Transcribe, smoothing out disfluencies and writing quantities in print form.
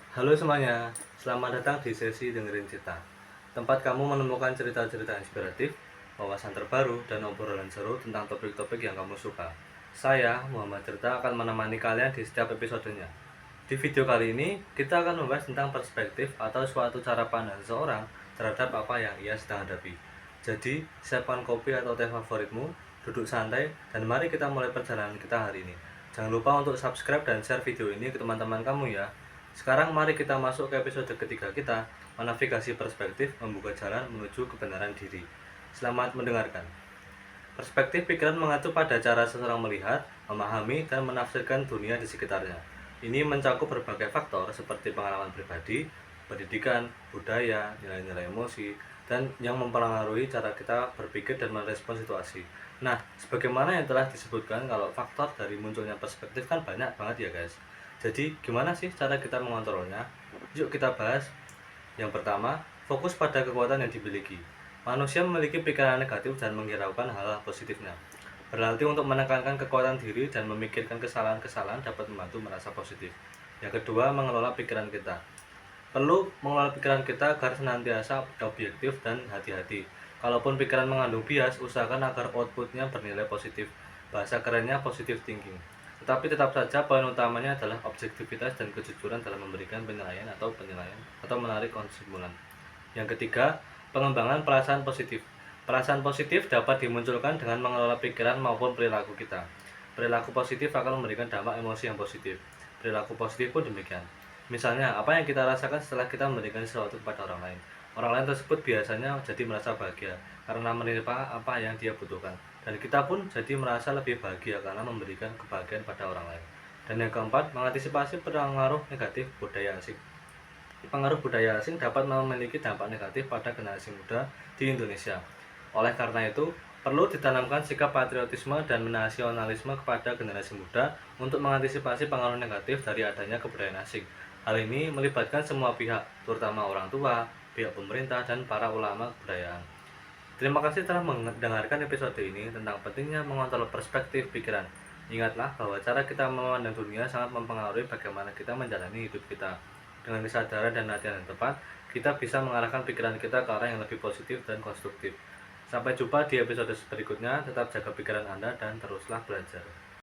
Halo semuanya, selamat datang di sesi Dengerin Cerita. Tempat kamu menemukan cerita-cerita inspiratif, wawasan terbaru, dan obrolan seru tentang topik-topik yang kamu suka. Saya, Muhammad Cerita, akan menemani kalian di setiap episodenya. Di video kali ini, kita akan membahas tentang perspektif atau suatu cara pandang seseorang terhadap apa yang ia sedang hadapi. Jadi, siapkan kopi atau teh favoritmu, duduk santai, dan mari kita mulai perjalanan kita hari ini. Jangan lupa untuk subscribe dan share video ini ke teman-teman kamu ya. Sekarang mari kita masuk ke episode ketiga kita, menavigasi perspektif membuka jalan menuju kebenaran diri. Selamat mendengarkan. Perspektif pikiran mengacu pada cara seseorang melihat, memahami, dan menafsirkan dunia di sekitarnya. Ini mencakup berbagai faktor seperti pengalaman pribadi, pendidikan, budaya, nilai-nilai emosi, dan yang mempengaruhi cara kita berpikir dan merespon situasi. Nah, sebagaimana yang telah disebutkan, kalau faktor dari munculnya perspektif kan banyak banget ya guys. Jadi, gimana sih cara kita mengontrolnya? Yuk kita bahas. Yang pertama, fokus pada kekuatan yang dimiliki. Manusia memiliki pikiran negatif dan menghiraukan hal-hal positifnya. Berarti untuk menekankan kekuatan diri dan memikirkan kesalahan-kesalahan dapat membantu merasa positif. Yang kedua, mengelola pikiran kita. Perlu mengelola pikiran kita agar senantiasa objektif dan hati-hati. Kalaupun pikiran mengandung bias, usahakan agar outputnya bernilai positif. Bahasa kerennya positive thinking. Tetapi tetap saja poin utamanya adalah objektivitas dan kejujuran dalam memberikan penilaian atau menarik kesimpulan. Yang ketiga, pengembangan perasaan positif. Perasaan positif dapat dimunculkan dengan mengelola pikiran maupun perilaku kita. Perilaku positif akan memberikan dampak emosi yang positif. Perilaku positif pun demikian. Misalnya, apa yang kita rasakan setelah kita memberikan sesuatu kepada orang lain. Orang lain tersebut biasanya jadi merasa bahagia karena menerima apa yang dia butuhkan. Dan kita pun jadi merasa lebih bahagia karena memberikan kebahagiaan pada orang lain. Dan yang keempat, mengantisipasi pengaruh negatif budaya asing. Pengaruh budaya asing dapat memiliki dampak negatif pada generasi muda di Indonesia. Oleh karena itu, perlu ditanamkan sikap patriotisme dan nasionalisme kepada generasi muda untuk mengantisipasi pengaruh negatif dari adanya kebudayaan asing. Hal ini melibatkan semua pihak, terutama orang tua, pihak pemerintah, dan para ulama kebudayaan. Terima kasih telah mendengarkan episode ini tentang pentingnya mengontrol perspektif pikiran. Ingatlah bahwa cara kita memandang dunia sangat mempengaruhi bagaimana kita menjalani hidup kita. Dengan kesadaran dan latihan yang tepat, kita bisa mengarahkan pikiran kita ke arah yang lebih positif dan konstruktif. Sampai jumpa di episode berikutnya, tetap jaga pikiran Anda dan teruslah belajar.